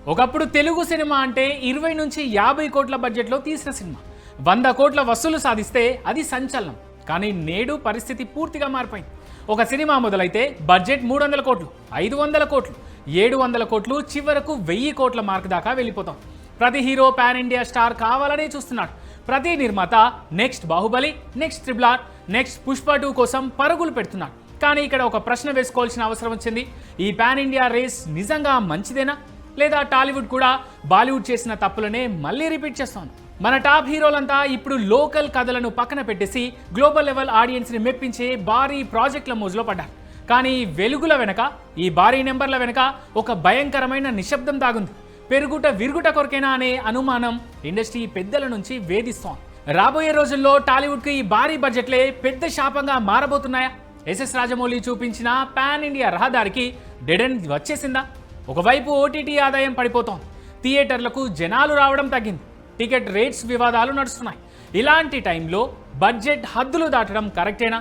ఒకప్పుడు తెలుగు సినిమా అంటే 20 నుంచి 50 కోట్ల బడ్జెట్లో తీసిన సినిమా 100 కోట్ల వసూలు సాధిస్తే అది సంచలనం. కానీ నేడు పరిస్థితి పూర్తిగా మారిపోయింది. ఒక సినిమా మొదలైతే బడ్జెట్ 300 కోట్లు, 500 కోట్లు, 700 కోట్లు, చివరకు 1000 కోట్ల మార్క్ దాకా వెళ్ళిపోతాం. ప్రతి హీరో పాన్ ఇండియా స్టార్ కావాలనే చూస్తున్నాడు. ప్రతి నిర్మాత next Baahubali, next triple R, next Pushpa 2 కోసం పరుగులు పెడుతున్నాడు. కానీ ఇక్కడ ఒక ప్రశ్న వేసుకోవాల్సిన అవసరం వచ్చింది. ఈ పాన్ ఇండియా రేస్ నిజంగా మంచిదేనా, లేదా టాలీవుడ్ కూడా బాలీవుడ్ చేసిన తప్పులనే మళ్ళీ రిపీట్ చేస్తోంది? మన టాప్ హీరోలంతా ఇప్పుడు లోకల్ కథలను పక్కన పెట్టేసి గ్లోబల్ లెవెల్ ఆడియన్స్ని మెప్పించే భారీ ప్రాజెక్టుల మోజులో పడ్డారు. కానీ వెలుగుల వెనక, ఈ భారీ నెంబర్ల వెనక ఒక భయంకరమైన నిశ్శబ్దం దాగుంది. పెరుగుట విరుగుట కొరకేనా అనే అనుమానం ఇండస్ట్రీ పెద్దల నుంచి వేధిస్తోంది. రాబోయే రోజుల్లో టాలీవుడ్కి ఈ భారీ బడ్జెట్లే పెద్ద శాపంగా మారబోతున్నాయా? ఎస్ఎస్ రాజమౌళి చూపించిన పాన్ ఇండియా రహదారికి డెడ్ ఎండ్ వచ్చేసిందా? ఒకవైపు ఓటీటీ ఆదాయం పడిపోతోంది, థియేటర్లకు జనాలు రావడం తగ్గింది, టికెట్ రేట్స్ వివాదాలు నడుస్తున్నాయి. ఇలాంటి టైంలో బడ్జెట్ హద్దులు దాటడం కరెక్టేనా?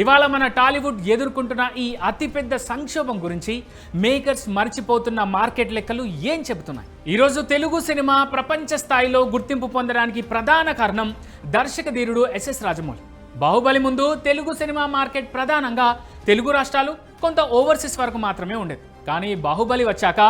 ఇవాళ మన టాలీవుడ్ ఎదుర్కొంటున్న ఈ అతిపెద్ద సంక్షోభం గురించి మేకర్స్ మర్చిపోతున్న మార్కెట్ లెక్కలు ఏం చెబుతున్నాయి? ఈరోజు తెలుగు సినిమా ప్రపంచ స్థాయిలో గుర్తింపు పొందడానికి ప్రధాన కారణం దర్శక ధీరుడు ఎస్ఎస్ రాజమౌళి. బాహుబలి ముందు తెలుగు సినిమా మార్కెట్ ప్రధానంగా తెలుగు రాష్ట్రాలు, కొంత ఓవర్సీస్ వరకు మాత్రమే ఉండేది. కానీ బాహుబలి వచ్చాక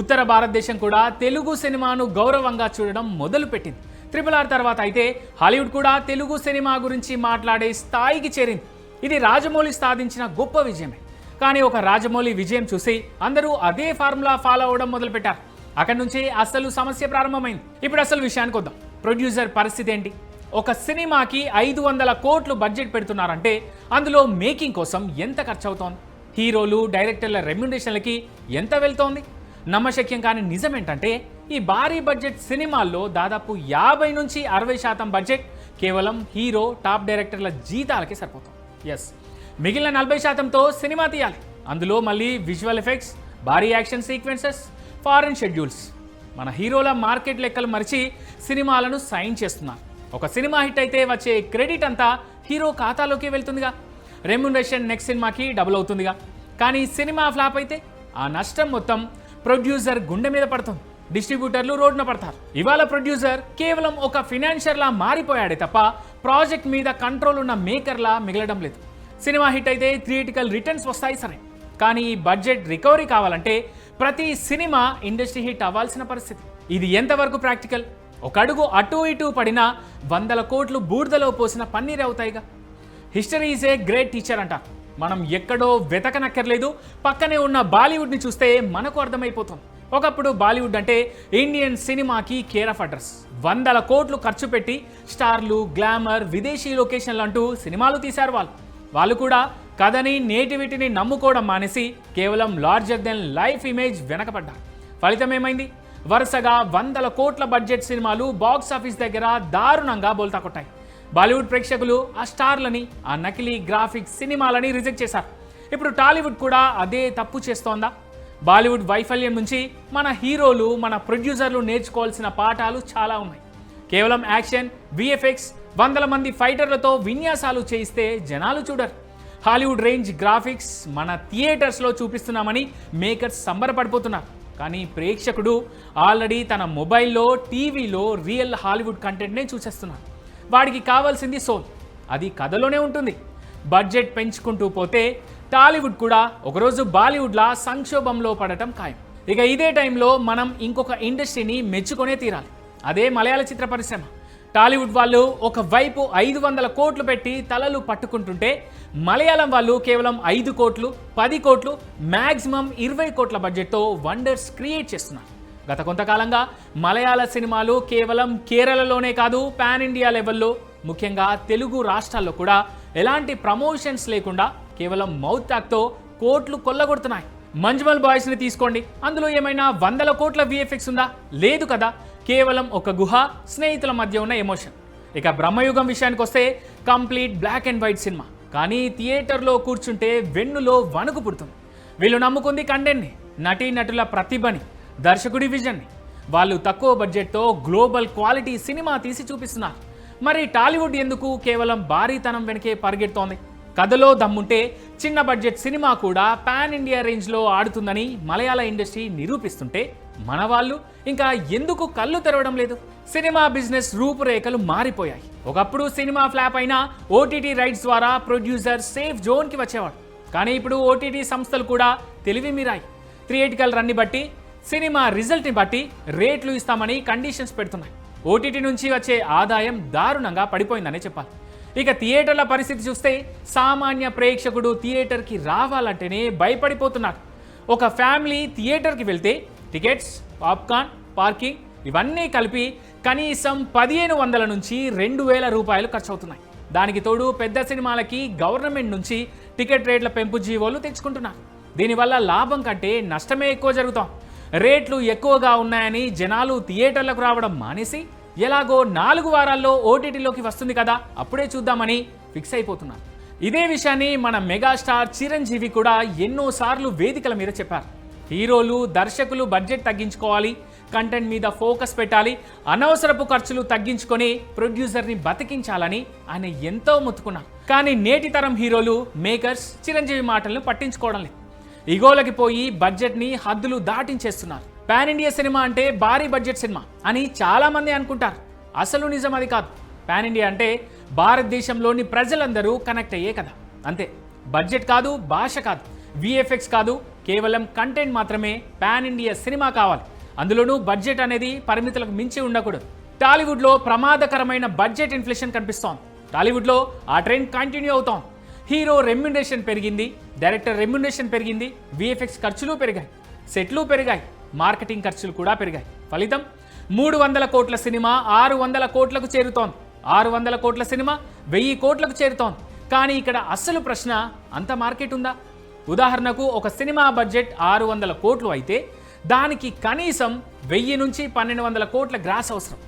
ఉత్తర భారతదేశం కూడా తెలుగు సినిమాను గౌరవంగా చూడడం మొదలుపెట్టింది. ట్రిపుల్ ఆర్ తర్వాత అయితే హాలీవుడ్ కూడా తెలుగు సినిమా గురించి మాట్లాడే స్థాయికి చేరింది. ఇది రాజమౌళి సాధించిన గొప్ప విజయమే. కానీ ఒక రాజమౌళి విజయం చూసి అందరూ అదే ఫార్ములా ఫాలో అవడం మొదలుపెట్టారు. అక్కడి నుంచి అసలు సమస్య ప్రారంభమైంది. ఇప్పుడు అసలు విషయానికి వద్దాం. ప్రొడ్యూసర్ పరిస్థితి ఏంటి? ఒక సినిమాకి 500 కోట్లు బడ్జెట్ పెడుతున్నారంటే అందులో మేకింగ్ కోసం ఎంత ఖర్చు అవుతోంది? హీరోలు, డైరెక్టర్ల రెమ్యునరేషన్లకి ఎంత వెళ్తోంది? నమ్మశక్యం కాని నిజం ఏంటంటే ఈ భారీ బడ్జెట్ సినిమాల్లో దాదాపు 50 నుంచి 60% బడ్జెట్ కేవలం హీరో, టాప్ డైరెక్టర్ల జీతాలకే సరిపోతుంది. ఎస్, మిగిలిన 40%తో సినిమా తీయాలి. అందులో మళ్ళీ విజువల్ ఎఫెక్ట్స్, భారీ యాక్షన్ సీక్వెన్సెస్, ఫారెన్ షెడ్యూల్స్. మన హీరోల మార్కెట్ లెక్కలు మరిచి సినిమాలను సైన్ చేస్తున్నారు. ఒక సినిమా హిట్ అయితే వచ్చే క్రెడిట్ అంతా హీరో ఖాతాలోకి వెళ్తుందిగా, రెమ్యునరేషన్ నెక్స్ట్ సినిమాకి డబుల్ అవుతుందిగా. కానీ సినిమా ఫ్లాప్ అయితే ఆ నష్టం మొత్తం ప్రొడ్యూసర్ గుండె మీద పడుతుంది. డిస్ట్రిబ్యూటర్లు రోడ్డున పడతారు. ఇవాళ ప్రొడ్యూసర్ కేవలం ఒక ఫినాన్షియర్లా మారిపోయాడే తప్ప ప్రాజెక్ట్ మీద కంట్రోల్ ఉన్న మేకర్లా మిగలడం లేదు. సినిమా హిట్ అయితే థియేటికల్ రిటర్న్స్ వస్తాయి సరే, కానీ ఈ బడ్జెట్ రికవరీ కావాలంటే ప్రతి సినిమా ఇండస్ట్రీ హిట్ అవ్వాల్సిన పరిస్థితి. ఇది ఎంతవరకు ప్రాక్టికల్? ఒక అడుగు అటు ఇటు పడినా 100 కోట్లు బూడిదలో పోసిన పన్నీర్ అవుతాయిగా. History is a great teacher అంట. మనం ఎక్కడో వెతకనక్కర్లేదు, పక్కనే ఉన్న బాలీవుడ్ని చూస్తే మనకు అర్థమైపోతుంది. ఒకప్పుడు బాలీవుడ్ అంటే ఇండియన్ సినిమాకి కేర్ ఆఫ్ అడ్రస్. 100 కోట్లు ఖర్చు పెట్టి స్టార్లు, గ్లామర్, విదేశీ లొకేషన్లు అంటూ సినిమాలు తీశారు. వాళ్ళు కూడా కథని, నేటివిటీని నమ్ముకోవడం మానేసి కేవలం లార్జర్ దెన్ లైఫ్ ఇమేజ్ వెనకపడ్డారు. ఫలితం ఏమైంది? వరుసగా 100 కోట్ల బడ్జెట్ సినిమాలు బాక్స్ ఆఫీస్ దగ్గర దారుణంగా బోల్తా కొట్టాయి. బాలీవుడ్ ప్రేక్షకులు ఆ స్టార్లని, ఆ నకిలీ గ్రాఫిక్స్ సినిమాలని రిజెక్ట్ చేశారు. ఇప్పుడు టాలీవుడ్ కూడా అదే తప్పు చేస్తోందా? బాలీవుడ్ వైఫల్యం నుంచి మన హీరోలు, మన ప్రొడ్యూసర్లు నేర్చుకోవాల్సిన పాఠాలు చాలా ఉన్నాయి. కేవలం యాక్షన్, విఎఫ్ఎక్స్, 100 మంది ఫైటర్లతో విన్యాసాలు చేయిస్తే జనాలు చూడరు. హాలీవుడ్ రేంజ్ గ్రాఫిక్స్ మన థియేటర్స్లో చూపిస్తున్నామని మేకర్స్ సంబరపడిపోతున్నారు. కానీ ప్రేక్షకుడు ఆల్రెడీ తన మొబైల్లో, టీవీలో రియల్ హాలీవుడ్ కంటెంట్నే చూసేస్తున్నాడు. వాడికి కావాల్సింది సోల్, అది కథలోనే ఉంటుంది. బడ్జెట్ పెంచుకుంటూ పోతే టాలీవుడ్ కూడా ఒకరోజు బాలీవుడ్లా సంక్షోభంలో పడటం ఖాయం. ఇక ఇదే టైంలో మనం ఇంకొక ఇండస్ట్రీని మెచ్చుకొనే తీరాలి. అదే మలయాళ చిత్ర పరిశ్రమ. టాలీవుడ్ వాళ్ళు ఒకవైపు 500 కోట్లు పెట్టి తలలు పట్టుకుంటుంటే మలయాళం వాళ్ళు కేవలం 5 కోట్లు, 10 కోట్లు, మ్యాక్సిమం 20 కోట్ల బడ్జెట్తో వండర్స్ క్రియేట్ చేస్తున్నారు. గత కొంతకాలంగా మలయాళ సినిమాలు కేవలం కేరళలోనే కాదు, పాన్ ఇండియా లెవెల్లో, ముఖ్యంగా తెలుగు రాష్ట్రాల్లో కూడా ఎలాంటి ప్రమోషన్స్ లేకుండా కేవలం మౌత్ టాక్తో కోట్లు కొల్లగొడుతున్నాయి. మంజుమల్ బాయ్స్ని తీసుకోండి, అందులో ఏమైనా 100 కోట్ల విఎఫ్ఎక్స్ ఉందా? లేదు కదా. కేవలం ఒక గుహ, స్నేహితుల మధ్య ఉన్న ఎమోషన్. ఇక బ్రహ్మయుగం విషయానికి వస్తే complete black and white cinema, కానీ థియేటర్లో కూర్చుంటే వెన్నులో వణుకు పుడుతుంది. వీళ్ళు నమ్ముకుంది కంటెంట్ని, నటీనటుల ప్రతిభని, దర్శకుడి విజన్ని. వాళ్ళు తక్కువ బడ్జెట్తో గ్లోబల్ క్వాలిటీ సినిమా తీసి చూపిస్తున్నారు. మరి టాలీవుడ్ ఎందుకు కేవలం భారీతనం వెనకే పరిగెడుతోంది? కథలో దమ్ముంటే చిన్న బడ్జెట్ సినిమా కూడా పాన్ ఇండియా రేంజ్లో ఆడుతుందని మలయాళ ఇండస్ట్రీ నిరూపిస్తుంటే మన వాళ్ళు ఇంకా ఎందుకు కళ్ళు తెరవడం లేదు? సినిమా బిజినెస్ రూపురేఖలు మారిపోయాయి. ఒకప్పుడు సినిమా ఫ్లాప్ అయినా ఓటీటీ రైట్స్ ద్వారా ప్రొడ్యూసర్ సేఫ్ జోన్కి వచ్చేవాడు. కానీ ఇప్పుడు ఓటీటీ సంస్థలు కూడా తెలివి మీరాయి. థియేటికల్ రన్ని బట్టి, సినిమా రిజల్ట్ని బట్టి రేట్లు ఇస్తామని కండిషన్స్ పెడుతున్నాయి. ఓటీటీ నుంచి వచ్చే ఆదాయం దారుణంగా పడిపోయిందనే చెప్పాలి. ఇక థియేటర్ల పరిస్థితి చూస్తే సామాన్య ప్రేక్షకుడు థియేటర్కి రావాలంటేనే భయపడిపోతున్నాడు. ఒక ఫ్యామిలీ థియేటర్కి వెళ్తే టికెట్స్, పాప్కార్న్, పార్కింగ్ ఇవన్నీ కలిపి కనీసం 1500 నుంచి 2000 రూపాయలు ఖర్చు అవుతున్నాయి. దానికి తోడు పెద్ద సినిమాలకి గవర్నమెంట్ నుంచి టికెట్ రేట్ల పెంపు జీవోలు తెచ్చుకుంటున్నారు. దీనివల్ల లాభం కంటే నష్టమే ఎక్కువ జరుగుతాం. రేట్లు ఎక్కువగా ఉన్నాయని జనాలు థియేటర్లకు రావడం మానేసి ఎలాగో 4 వారాల్లో ఓటీటీలోకి వస్తుంది కదా అప్పుడే చూద్దామని ఫిక్స్ అయిపోతున్నారు. ఇదే విషయాన్ని మన మెగాస్టార్ చిరంజీవి కూడా ఎన్నోసార్లు వేదికల మీద చెప్పారు. హీరోలు, దర్శకులు బడ్జెట్ తగ్గించుకోవాలి, కంటెంట్ మీద ఫోకస్ పెట్టాలి, అనవసరపు ఖర్చులు తగ్గించుకొని ప్రొడ్యూసర్ని బతికించాలని ఆయన ఎంతో మొత్తుకున్నారు. కానీ నేటి తరం హీరోలు, మేకర్స్ చిరంజీవి మాటలను పట్టించుకోవడం లేదు. ఇగోలకి పోయి బడ్జెట్ని హద్దులు దాటించేస్తున్నారు. పాన్ ఇండియా సినిమా అంటే భారీ బడ్జెట్ సినిమా అని చాలా మంది అనుకుంటారు. అసలు నిజం అది కాదు. పాన్ ఇండియా అంటే భారతదేశంలోని ప్రజలందరూ కనెక్ట్ అయ్యే కదా, అంతే. బడ్జెట్ కాదు, భాష కాదు, విఎఫ్ఎక్స్ కాదు, కేవలం కంటెంట్ మాత్రమే పాన్ ఇండియా సినిమా కావాలి. అందులోనూ బడ్జెట్ అనేది పరిమితులకు మించి ఉండకూడదు. టాలీవుడ్లో ప్రమాదకరమైన బడ్జెట్ ఇన్ఫ్లేషన్ కనిపిస్తోంది. టాలీవుడ్లో ఆ ట్రెండ్ కంటిన్యూ అవుతోంది. హీరో రెమ్యునరేషన్ పెరిగింది, డైరెక్టర్ రెమ్యునరేషన్ పెరిగింది, విఎఫ్ఎక్స్ ఖర్చులు పెరిగాయి, సెట్లు పెరిగాయి, మార్కెటింగ్ ఖర్చులు కూడా పెరిగాయి. ఫలితం 300 కోట్ల సినిమా 600 కోట్లకు చేరుతోంది, 600 కోట్ల సినిమా 1000 కోట్లకు చేరుతోంది. కానీ ఇక్కడ అసలు ప్రశ్న, అంత మార్కెట్ ఉందా? ఉదాహరణకు ఒక సినిమా బడ్జెట్ 600 కోట్లు అయితే దానికి కనీసం 1000 నుంచి 1200 కోట్ల గ్రాస్ అవసరం.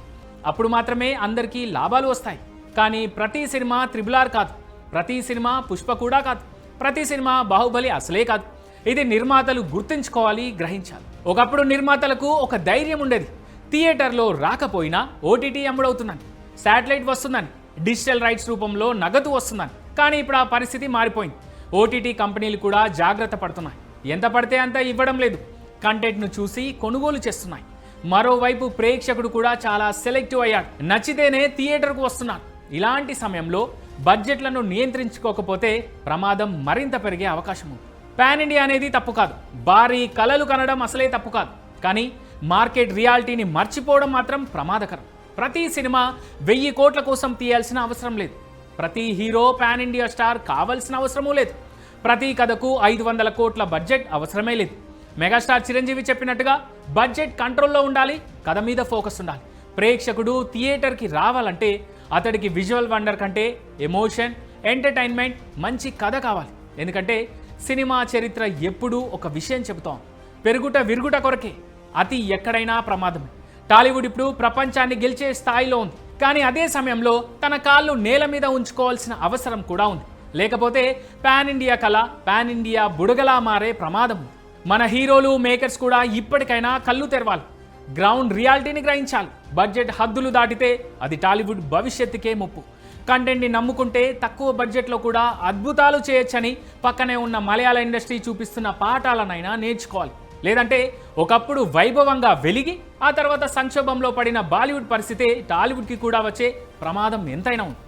అప్పుడు మాత్రమే అందరికీ లాభాలు వస్తాయి. కానీ ప్రతి సినిమా RRR కాదు, ప్రతి సినిమా పుష్ప కూడా కాదు, ప్రతి సినిమా బాహుబలి అసలే కాదు. ఇది నిర్మాతలు గుర్తుంచుకోవాలి, గ్రహించాలి. ఒకప్పుడు నిర్మాతలకు ఒక ధైర్యం ఉండేది. థియేటర్లో రాకపోయినా ఓటీటీ అమ్ముడవుతుందని, శాటిలైట్ వస్తుందని, డిజిటల్ రైట్స్ రూపంలో నగదు వస్తుందని. కానీ ఇప్పుడు ఆ పరిస్థితి మారిపోయింది. ఓటీటీ కంపెనీలు కూడా జాగ్రత్త పడుతున్నాయి. ఎంత పడితే అంత ఇవ్వడం లేదు, కంటెంట్ను చూసి కొనుగోలు చేస్తున్నాయి. మరోవైపు ప్రేక్షకుడు కూడా చాలా సెలెక్టివ్ అయ్యాడు. నచ్చితేనే థియేటర్కు వస్తున్నారు. ఇలాంటి సమయంలో బడ్జెట్లను నియంత్రించుకోకపోతే ప్రమాదం మరింత పెరిగే అవకాశం ఉంది. పాన్ ఇండియా అనేది తప్పు కాదు, భారీ కలలు కనడం అసలే తప్పు కాదు. కానీ మార్కెట్ రియాలిటీని మర్చిపోవడం మాత్రం ప్రమాదకరం. ప్రతి సినిమా 1000 కోట్ల కోసం తీయాల్సిన అవసరం లేదు. ప్రతి హీరో పాన్ ఇండియా స్టార్ కావాల్సిన అవసరమూ లేదు. ప్రతి కథకు 500 కోట్ల బడ్జెట్ అవసరమే లేదు. మెగాస్టార్ చిరంజీవి చెప్పినట్టుగా బడ్జెట్ కంట్రోల్లో ఉండాలి, కథ మీద ఫోకస్ ఉండాలి. ప్రేక్షకుడు థియేటర్కి రావాలంటే అతడికి విజువల్ వండర్ కంటే ఎమోషన్, ఎంటర్టైన్మెంట్, మంచి కథ కావాలి. ఎందుకంటే సినిమా చరిత్ర ఎప్పుడూ ఒక విషయం చెబుతాం, పెరుగుట విరుగుట కొరకే. అతి ఎక్కడైనా ప్రమాదమే. టాలీవుడ్ ఇప్పుడు ప్రపంచాన్ని గెలిచే స్థాయిలో ఉంది. కానీ అదే సమయంలో తన కాళ్ళు నేల మీద ఉంచుకోవాల్సిన అవసరం కూడా ఉంది. లేకపోతే పాన్ ఇండియా కళ పాన్ ఇండియా బుడగలా మారే ప్రమాదం ఉంది. మన హీరోలు, మేకర్స్ కూడా ఇప్పటికైనా కళ్ళు తెరవాలి, గ్రౌండ్ రియాలిటీని గ్రహించాలి. బడ్జెట్ హద్దులు దాటితే అది టాలీవుడ్ భవిష్యత్తుకే ముప్పు. కంటెంట్ని నమ్ముకుంటే తక్కువ బడ్జెట్లో కూడా అద్భుతాలు చేయొచ్చని పక్కనే ఉన్న మలయాళ ఇండస్ట్రీ చూపిస్తున్న పాఠాలనైనా నేర్చుకోవాలి. లేదంటే ఒకప్పుడు వైభవంగా వెలిగి ఆ తర్వాత సంక్షోభంలో పడిన బాలీవుడ్ పరిస్థితే టాలీవుడ్కి కూడా వచ్చే ప్రమాదం ఎంతైనా ఉంది.